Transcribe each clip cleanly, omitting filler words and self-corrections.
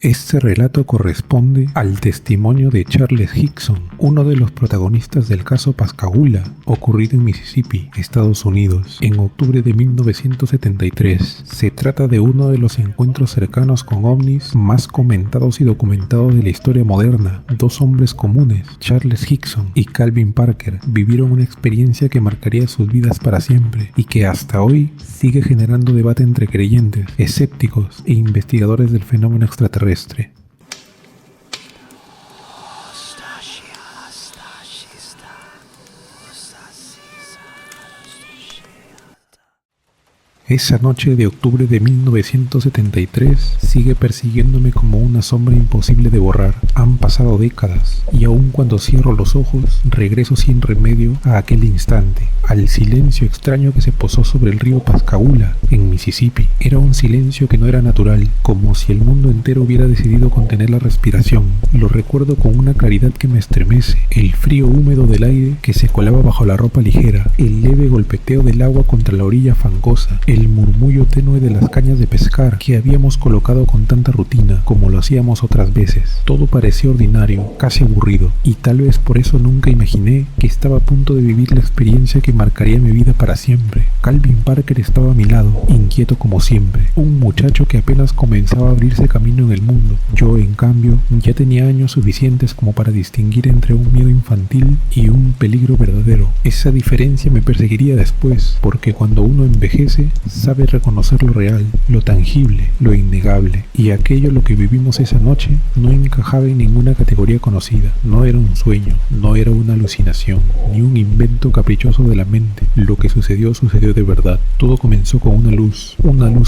Este relato corresponde al testimonio de Charles Hickson, uno de los protagonistas del caso Pascagoula, ocurrido en Mississippi, Estados Unidos, en octubre de 1973. Se trata de uno de los encuentros cercanos con ovnis más comentados y documentados de la historia moderna. Dos hombres comunes, Charles Hickson y Calvin Parker, vivieron una experiencia que marcaría sus vidas para siempre y que hasta hoy sigue generando debate entre creyentes, escépticos e investigadores del fenómeno extraterrestre. Esa noche de octubre de 1973 sigue persiguiéndome como una sombra imposible de borrar. Han pasado décadas y aun cuando cierro los ojos, regreso sin remedio a aquel instante, al silencio extraño que se posó sobre el río Pascagoula, en Mississippi. Era un silencio que no era natural, como si el mundo entero hubiera decidido contener la respiración. Lo recuerdo con una claridad que me estremece, el frío húmedo del aire que se colaba bajo la ropa ligera, el leve golpeteo del agua contra la orilla fangosa, el murmullo tenue de las cañas de pescar que habíamos colocado con tanta rutina como lo hacíamos otras veces. Todo parecía ordinario, casi aburrido, y tal vez por eso nunca imaginé que estaba a punto de vivir la experiencia que marcaría mi vida para siempre. Calvin Parker estaba a mi lado, inquieto como siempre, un muchacho que apenas comenzaba a abrirse camino en el mundo. Yo, en cambio, ya tenía años suficientes como para distinguir entre un miedo infantil y un peligro verdadero. Esa diferencia me perseguiría después, porque cuando uno envejece, sabe reconocer lo real, lo tangible, lo innegable, y aquello lo que vivimos esa noche no encajaba en ninguna categoría conocida. No era un sueño, no era una alucinación, ni un invento caprichoso de la mente. Lo que sucedió de verdad. Todo comenzó con una luz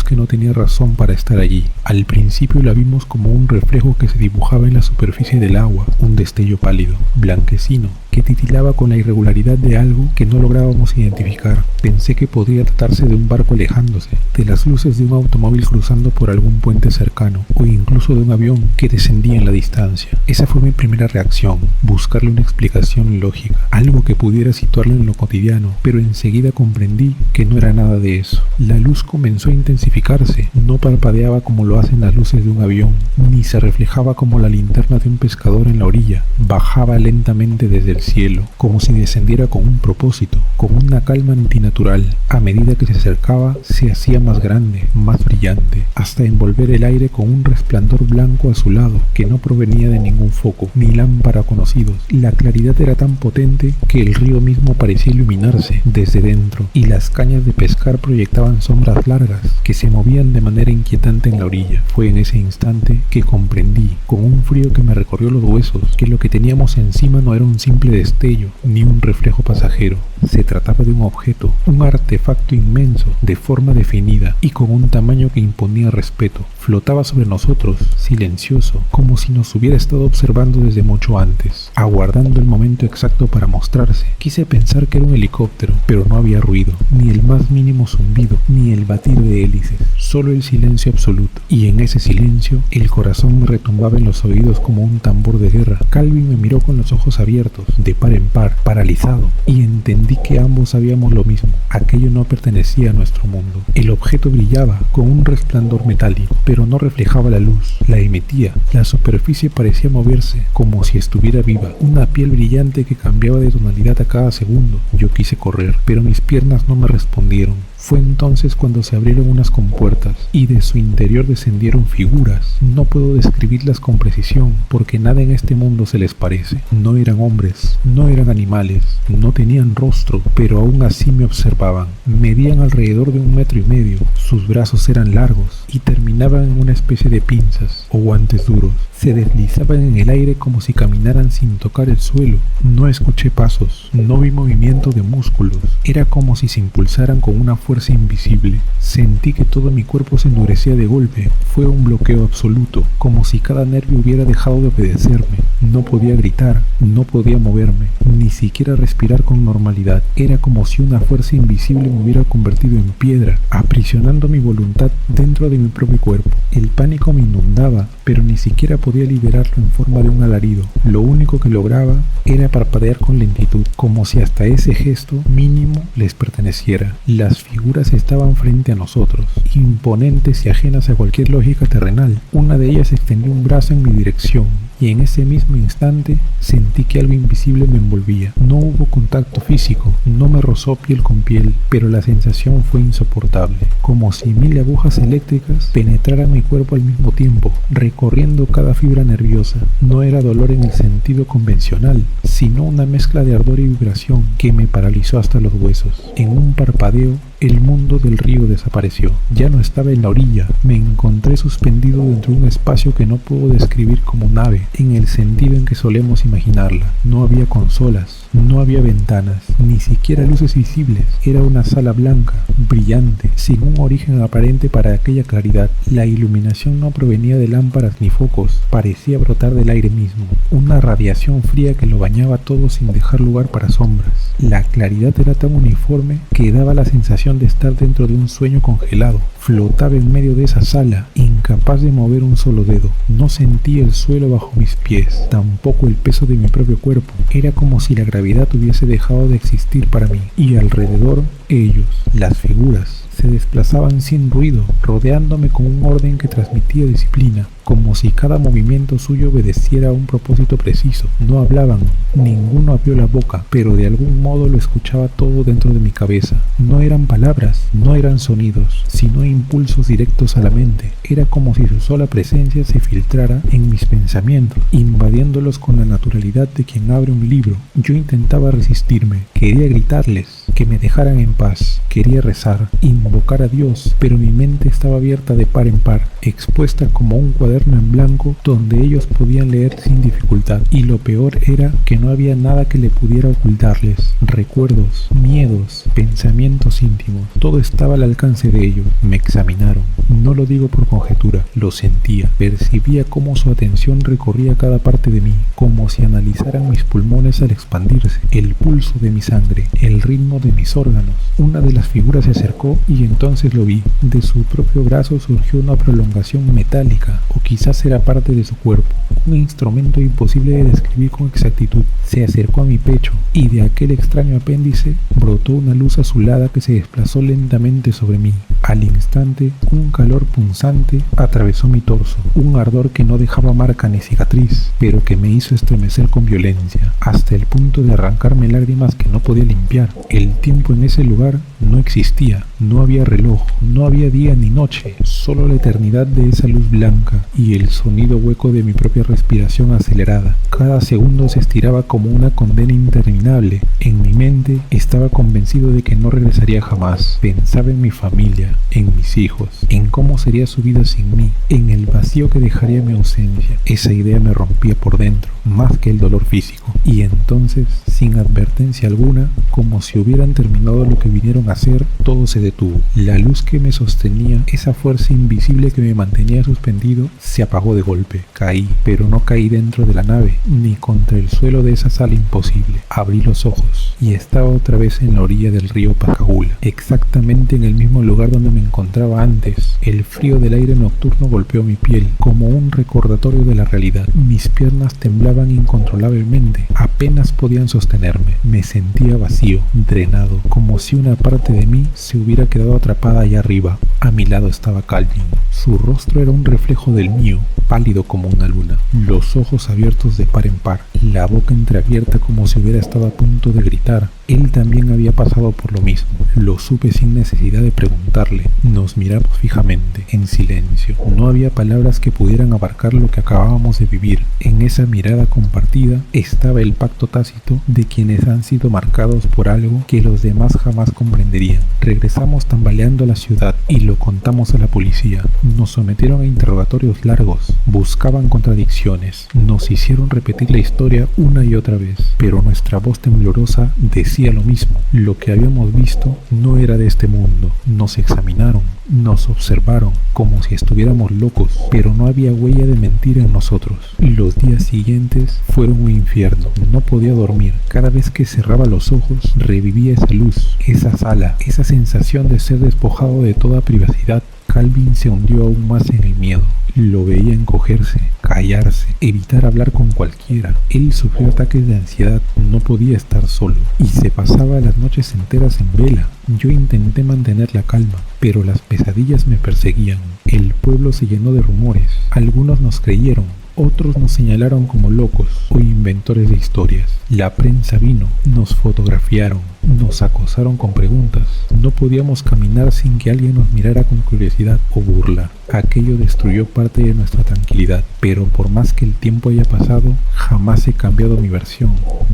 que no tenía razón para estar allí. Al principio la vimos como un reflejo que se dibujaba en la superficie del agua, un destello pálido, blanquecino, que titilaba con la irregularidad de algo que no lográbamos identificar. Pensé que podría tratarse de un barco alejándose, de las luces de un automóvil cruzando por algún puente cercano, o incluso de un avión que descendía en la distancia. Esa fue mi primera reacción, buscarle una explicación lógica, algo que pudiera situarlo en lo cotidiano, pero enseguida comprendí que no era nada de eso. La luz comenzó a intensificarse, no parpadeaba como lo hacen las luces de un avión, ni se reflejaba como la linterna de un pescador en la orilla. Bajaba lentamente desde el cielo, como si descendiera con un propósito, con una calma antinatural. A medida que se acercaba, se hacía más grande, más brillante, hasta envolver el aire con un resplandor blanco azulado que no provenía de ningún foco, ni lámpara conocidos. La claridad era tan potente que el río mismo parecía iluminarse desde dentro, y las cañas de pescar proyectaban sombras largas que se movían de manera inquietante en la orilla. Fue en ese instante que comprendí, con un frío que me recorrió los huesos, que lo que teníamos encima no era un simple destello, ni un reflejo pasajero. Se trataba de un objeto, un artefacto inmenso, de forma definida y con un tamaño que imponía respeto. Flotaba sobre nosotros, silencioso, como si nos hubiera estado observando desde mucho antes, aguardando el momento exacto para mostrarse. Quise pensar que era un helicóptero, pero no había ruido, ni el más mínimo zumbido, ni el batir de hélices, solo el silencio absoluto. Y en ese silencio, el corazón me retumbaba en los oídos como un tambor de guerra. Calvin me miró con los ojos abiertos, de par en par, paralizado, y entendí que ambos sabíamos lo mismo. Aquello no pertenecía a nuestro mundo. El objeto brillaba con un resplandor metálico, pero no reflejaba la luz, la emitía. La superficie parecía moverse, como si estuviera viva, una piel brillante que cambiaba de tonalidad a cada segundo. Yo quise correr, pero mis piernas no me respondieron. Fue entonces cuando se abrieron unas compuertas y de su interior descendieron figuras. No puedo describirlas con precisión porque nada en este mundo se les parece. No eran hombres, no eran animales, no tenían rostro, pero aún así me observaban. Medían alrededor de 1,5 metros, sus brazos eran largos y terminaban en una especie de pinzas o guantes duros. Se deslizaban en el aire como si caminaran sin tocar el suelo. No escuché pasos, no vi movimiento de músculos. Era como si se impulsaran con una fuerza invisible. Sentí que todo mi cuerpo se endurecía de golpe. Fue un bloqueo absoluto, como si cada nervio hubiera dejado de obedecerme. No podía gritar, no podía moverme, ni siquiera respirar con normalidad. Era como si una fuerza invisible me hubiera convertido en piedra, aprisionando mi voluntad dentro de mi propio cuerpo. El pánico me inundaba, pero ni siquiera podía liberarlo en forma de un alarido. Lo único que lograba era parpadear con lentitud, como si hasta ese gesto mínimo les perteneciera. Las figuras figuras estaban frente a nosotros, imponentes y ajenas a cualquier lógica terrenal. Una de ellas extendió un brazo en mi dirección, y en ese mismo instante sentí que algo invisible me envolvía. No hubo contacto físico, no me rozó piel con piel, pero la sensación fue insoportable, como si 1000 agujas eléctricas penetraran mi cuerpo al mismo tiempo, recorriendo cada fibra nerviosa. No era dolor en el sentido convencional, sino una mezcla de ardor y vibración que me paralizó hasta los huesos. En un parpadeo, el mundo del río desapareció. Ya no estaba en la orilla, me encontré suspendido dentro de un espacio que no puedo describir como nave, en el sentido en que solemos imaginarla. No había consolas, no había ventanas, ni siquiera luces visibles. Era una sala blanca, brillante, sin un origen aparente para aquella claridad. La iluminación no provenía de lámparas ni focos, parecía brotar del aire mismo, una radiación fría que lo bañaba todo sin dejar lugar para sombras. La claridad era tan uniforme que daba la sensación de estar dentro de un sueño congelado. Flotaba en medio de esa sala, incapaz de mover un solo dedo. No sentía el suelo bajo mis pies, tampoco el peso de mi propio cuerpo. Era como si la gravedad hubiese dejado de existir para mí. Y alrededor, ellos, las figuras, se desplazaban sin ruido, rodeándome con un orden que transmitía disciplina, como si cada movimiento suyo obedeciera a un propósito preciso. No hablaban, ninguno abrió la boca, pero de algún modo lo escuchaba todo dentro de mi cabeza. No eran palabras, no eran sonidos, sino impulsos directos a la mente. Era como si su sola presencia se filtrara en mis pensamientos, invadiéndolos con la naturalidad de quien abre un libro. Yo intentaba resistirme, quería gritarles que me dejaran en paz, quería rezar, invocar a Dios, pero mi mente estaba abierta de par en par, expuesta como un cuaderno en blanco donde ellos podían leer sin dificultad. Y lo peor era que no había nada que le pudiera ocultarles. Recuerdos, miedos, pensamientos íntimos, todo estaba al alcance de ellos. Me examinaron. No lo digo por conjetura, lo sentía. Percibía cómo su atención recorría cada parte de mí, como si analizaran mis pulmones al expandirse, el pulso de mi sangre, el ritmo de mis órganos. Una de las figuras se acercó y entonces lo vi. De su propio brazo surgió una prolongación metálica, o quizás era parte de su cuerpo, un instrumento imposible de describir con exactitud. Se acercó a mi pecho y de aquel extraño apéndice brotó una luz azulada que se desplazó lentamente sobre mí. Al instante, un calor punzante atravesó mi torso, un ardor que no dejaba marca ni cicatriz, pero que me hizo estremecer con violencia, hasta el punto de arrancarme lágrimas que no podía limpiar. El tiempo en ese lugar no existía, no había reloj, no había día ni noche, solo la eternidad de esa luz blanca y el sonido hueco de mi propia respiración acelerada. Cada segundo se estiraba como una condena interminable. En mi mente estaba convencido de que no regresaría jamás. Pensaba en mi familia, en mis hijos, en cómo sería su vida sin mí, en el vacío que dejaría mi ausencia. Esa idea me rompía por dentro, más que el dolor físico. Y entonces, sin advertencia alguna, como si hubieran terminado lo que vinieron a hacer, todo se detuvo. La luz que me sostenía, esa fuerza invisible que me mantenía suspendido, se apagó de golpe. Caí, pero no caí dentro de la nave, ni contra el suelo de esa sala imposible. Abrí los ojos y estaba otra vez en la orilla del río Pascagoula, exactamente en el mismo lugar donde me encontraba antes. El frío del aire nocturno golpeó mi piel, como un recordatorio de la realidad. Mis piernas temblaban incontrolablemente, apenas podían sostenerme. Me sentía vacío, drenado, como si una parte de mí se hubiera quedado atrapada allá arriba. A mi lado estaba Calvin. Su rostro era un reflejo del mío, pálido como una luna, los ojos abiertos de par en par, la boca entreabierta como si hubiera estado a punto de gritar. Él también había pasado por lo mismo. Lo supe sin necesidad de preguntarle. Nos miramos fijamente, en silencio. No había palabras que pudieran abarcar lo que acabábamos de vivir. En esa mirada compartida estaba el pacto tácito de quienes han sido marcados por algo que los demás jamás comprenderían. Regresamos tambaleando a la ciudad y lo contamos a la policía. Nos sometieron a interrogatorios largos. Buscaban contradicciones. Nos hicieron repetir la historia una y otra vez. Pero nuestra voz temblorosa decía lo mismo. Lo que habíamos visto no era de este mundo. Nos examinaron, nos observaron como si estuviéramos locos, pero no había huella de mentira en nosotros. Los días siguientes fueron un infierno. No podía dormir. Cada vez que cerraba los ojos revivía esa luz, esa sala, esa sensación de ser despojado de toda privacidad. Calvin se hundió aún más en el miedo. Lo veía encogerse, callarse, evitar hablar con cualquiera. Él sufrió ataques de ansiedad, no podía estar solo y se pasaba las noches enteras en vela. Yo intenté mantener la calma, pero las pesadillas me perseguían. El pueblo se llenó de rumores. Algunos nos creyeron, otros nos señalaron como locos o inventores de historias. La prensa vino, nos fotografiaron, nos acosaron con preguntas. No podíamos caminar sin que alguien nos mirara con curiosidad o burla. Aquello destruyó parte de nuestra tranquilidad, pero por más que el tiempo haya pasado, jamás he cambiado mi versión.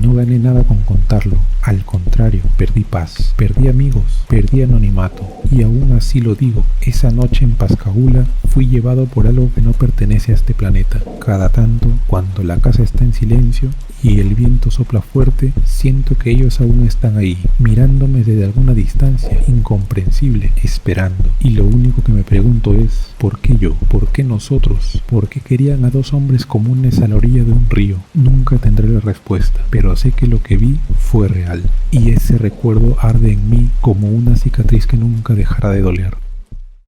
No gané nada con contarlo. Al contrario, perdí paz, perdí amigos, perdí anonimato. Y aún así lo digo, esa noche en Pascagoula fui llevado por algo que no pertenece a este planeta. Cada tanto, cuando la casa está en silencio y el viento sopla fuerte, siento que ellos aún están ahí, mirándome desde alguna distancia, incomprensible, esperando. Y lo único que me pregunto es, ¿por qué yo? ¿Por qué nosotros? ¿Por qué querían a dos hombres comunes a la orilla de un río? Nunca tendré la respuesta, pero sé que lo que vi fue real. Y ese recuerdo arde en mí como una cicatriz que nunca dejará de doler.